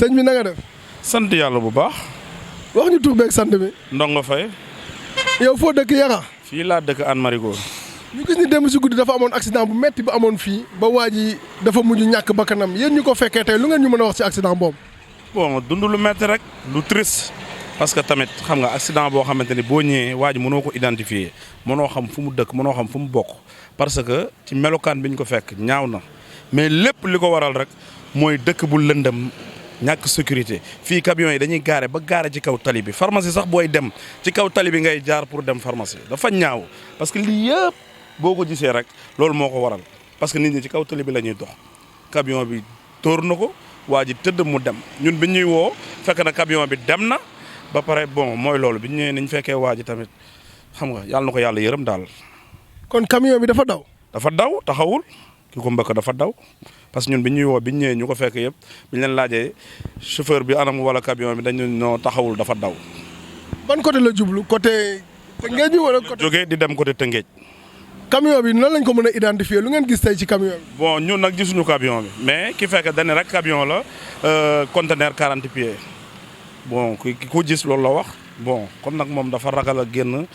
sëñ bi na nga def. sant yàlla bu baax. wax ñu tur beeg sant bi. Ndongo Faye. yow foo dëkk Yara. fii laa dëkk Anne Marigot. ñu gis ni démb si guddi dafa amoon accident bu metti bu amoon fii ba waa ji dafa mujj ñàkk bakkanam yéen ñu ko fekkee tey lu ngeen ñu mën a wax ci accident boobu. bon dund lu metti rek lu triste parce que tamit xam nga accident boo xamante ni boo ñëwee waa ji mënoo ko identifier mënoo xam fu mu dëkk mënoo xam fu mu bokk parce que ci melokaan bi ñu ko fekk ñaaw na mais lépp li ko waral rek mooy dëkk bu lëndëm ñàkk sécurité fii camions yi dañuy gaare ba gaare ci kaw tali bi pharmacie sax booy dem ci kaw tali bi ngay jaar pour dem pharmacie dafa ñaaw parce que lii yëpp boo ko gisee rek loolu moo ko waral parce que nit ñi ci kaw tali bi la ñuy dox camion bi tóor na ko waa ji tëdd mu dem ñun bi ñuy woo fekk na camion bi dem na ba pare bon mooy loolu bi ñu ñëwee nañ fekkee waa ji tamit xam nga yàlla na ko yàlla yërëm daal. kon camion bi dafa daw. dafa daw taxawul ki ko mbëkk dafa daw parce que ñun bi ñuy woo bi ñu ñëwee ñu ko fekk yëpp bi ñu leen laajee chauffeur bi anam wala camion bi dañu noo taxawul dafa daw. ban côté la jublu côté Tëngéej bi wala côté. jógee di dem côté Tëngéej. camion bi nan lañ ko mën a identifier lu ngeen gis tey ci camion bi. bon ñun nag gisuñu camion bi mais ki fekk dañ rek camion la conteneur 40 pieds bon ki ko gis loolu la wax bon comme nag moom dafa ragal a génn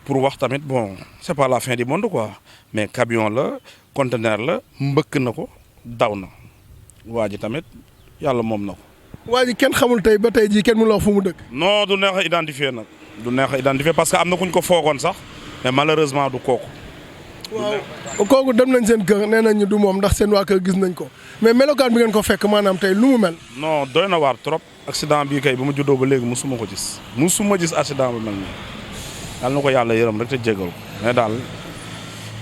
pour wax tamit bon c'est pas la fin du monde quoi mais camion la conteneur la mbëkk na ko daw na waa ji tamit yàlla moom na ko. waa ji kenn xamul tey ba tey jii kenn mënul wax fu mu dëkk. non du neex a identifier nag du neex a identifier parce que am na kuñ ko foogoon sax mais malheureusement du kooku. waaw kooku dem nañ seen kër nee nañ ñu du moom ndax seen waa kër gis nañ ko mais melokaan bi ngeen ko fekk maanaam tey lu mu mel. non doy na waar trop accident bii kay ba ma juddoo ba léegi musuma ko gis musuma gis accident bu mel nii yàlla na ko yàlla yërëm rek te jégal ko mais daal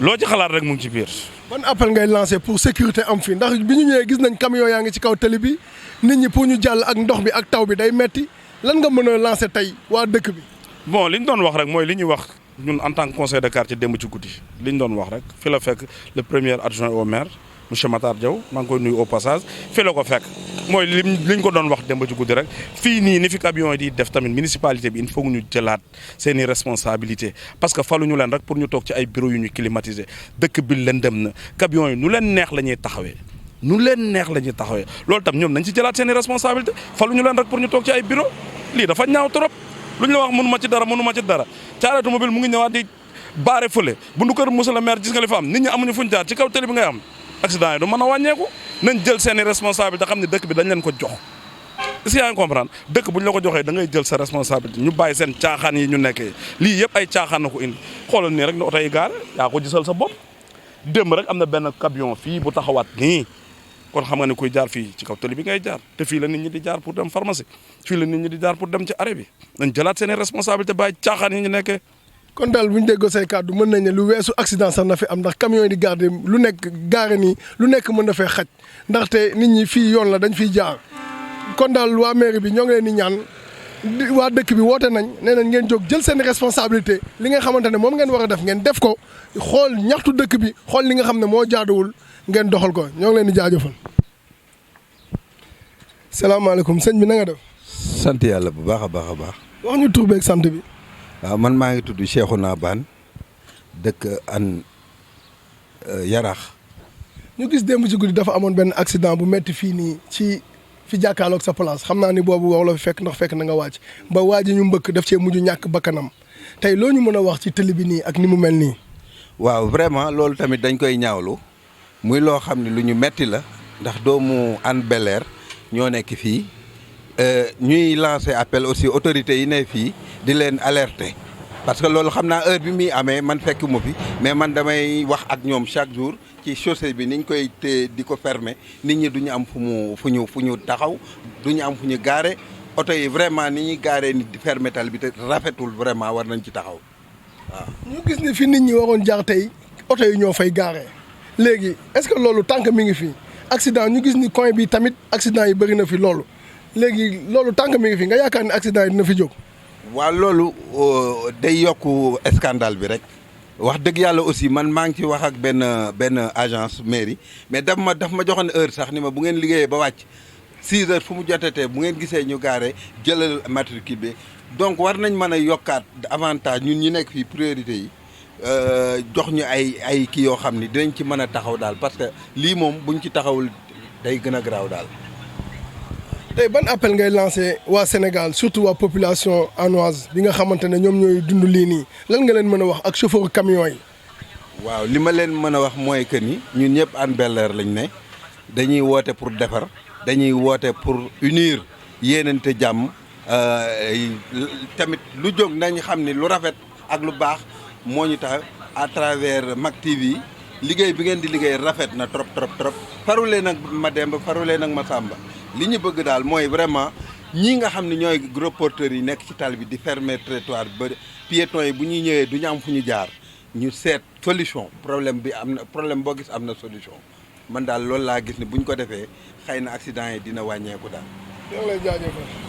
loo ci xalaat rek mu ngi ci biir. ban appel ngay lancé pour sécurité am fii ndax bi ñu ñëwee gis nañ camion yaa ngi ci kaw tali bi nit ñi pour ñu jàll ak ndox bi ak taw bi day metti lan nga mën a lancé tey waa dëkk bi. bon li ñu doon wax rek mooy li ñuy wax ñun en tant que conseil de quartier démb ci guddi li ñu doon wax rek fi la fekk le premier adjoint au maire monsieur Matar Diaw maa ngi koy nuyu au passage fi la ko fekk mooy liñ ko doon wax démb ci guddi rek fii nii ni fi camion yi di def tamit municipalité bi il faut ñu jëlaat seen i responsabilité parce que faluñu leen rek pour ñu toog ci ay bureau yu ñu climatisé dëkk bi lëndëm na camion yi nu leen neex la ñuy taxawee nu leen neex la ñuy taxawee loolu tam ñoom nañ ci jëlaat seen i responsabilité faluñu leen rek pour ñu toog ci ay bureau lii dafa ñaaw trop lu ñu la wax mënuma ci dara Thiaroye Automobile mu ngi ñëwaat di baare fële bundu kër monsieur le maire gis nga li fa am nit ñi amuñu fuñ jaar ci kaw télé bi ngay am accident yi du mën a wàññeeku nañ jël seen i responsabilité xam ne dëkk bi dañ leen ko jox est-ce que yaa ngi comprendre dëkk bu ñu la ko joxee da ngay jël sa responsabilité ñu bàyyi seen caaxaan yi ñu nekkee lii yëpp ay caaxaan na ko indi xoolal nii rek ne oto yi gaare yaa ko gisal sa bopp démb rek am na benn camion fii bu taxawaat nii kon xam nga ne kuy jaar fii ci kaw télé bi ngay jaar te fii la nit ñi di jaar pour dem pharmacie fii la nit ñi di jaar pour dem ci arrêt bi nañ jëlaat seen i responsabilité bàyyi caaxaan yi ñu nekkee. kon daal bu ñu déggoo say kàddu mën nañ ne lu weesu accident sax na fi am ndax camion yi di garder lu nekk gaare nii lu nekk mën na fee xaj ndaxte nit ñi fii yoon la dañ fiy jaar kon daal waa mairie bi ñoo ngi leen di ñaan waa dëkk bi woote nañ nee nañ ngeen jóg jël seen responsabilité li nga xamante ne moom ngeen war a def ngeen def ko xool ñaxtu dëkk bi xool li nga xam ne moo jaaduwul ngeen doxal ko ñoo ngi leen di jaajëfal. salaamaaleykum sëñ bi na nga def. sant yàlla bu baax a baax a baax. wax ñu tur beeg sant bi. waaw man maa ngi tudd Cheikhouna Bane dëkk an Yaraax. ñu gis démb ci guddi dafa amoon benn accident bu metti fii nii ci fi jàkkaarloog sa place xam naa ni boobu wax la fi fekk ndax fekk na nga wàcc ba waa ji ñu mbëkk daf cee mujj ñàkk bakkanam tey loo ñu mën a wax ci tëli bi nii ak ni mu mel nii. waaw vraiment loolu tamit dañ koy ñaawlu muy loo xam ne lu ñu metti la ndax doomu Hann Bel-Air ñoo nekk fii ñuy lancer appel aussi autorités yi ne fii di leen alerter parce que loolu xam naa heure bi muy amee man fekk mu fi mais man damay wax ak ñoom chaque jour ci chaussée bi niñ koy te di ko fermer nit ñi du ñu am fu ñu taxaw du ñu am fu ñu gaare oto yi vraiment ni ñuy gaaree nit di fermer tal bi te rafetul vraiment war nañ ci taxaw waaw. ñu gis ni fi nit ñi waroon jaar tey oto yi ñoo fay gaaree léegi est-ce que loolu tànk mi ngi fi accident ñu gis ni coin bi tamit accident yi bëri na fi loolu léegi loolu tànk mi ngi fi nga yaakaar ni accident yi dina fi jóg. waaw loolu day yokk scandale bi rek wax dëgg yàlla aussi man maa ngi ci wax ak benn agence mairie mais daf ma joxoon heure sax ni ma bu ngeen liggéeyee ba wàcc 6 heures fu mu jotatee bu ngeen gisee ñu gaare jëlal matricule bi donc war nañ mën a yokkaat avantage ñun ñu nekk fii priorité yi jox ñu ay kii yoo xam ni dinañ ci mën a taxaw daal parce que lii moom buñ ci taxawul day gën a garaaw daal. tey ban appel ngay lancé waa Sénégal surtout waa population hannoise bi nga xamante ne ñoom ñooy dund lii nii lan nga leen mën a wax ak chauffeur camion yi. waaw li ma leen mën a wax mooy que ni ñun ñëpp Hann Bel-Air lañ ne dañuy woote pour defar dañuy woote pour unir yéenante jàmm tamit lu jóg nañ xam ni lu rafet ak lu baax moo ñu tax à travers Mak TV liggéey bi ngeen di liggéey rafet na trop trop trop farulee nag Mademba farulee nag Masamba li ñu bëgg daal mooy vraiment ñii nga xam ne ñooy gros porteurs yi nekk ci tali bi di fermer trottoir ba piétons yi bu ñuy ñëwee du ñu am fu ñu jaar ñu seet solution problème bi am na problème boo gis am na solution man daal loolu laa gis ne bu ñu ko defee xëy na accident yi dina wàññeeku daal. ñoo ngi lay jaajëfal.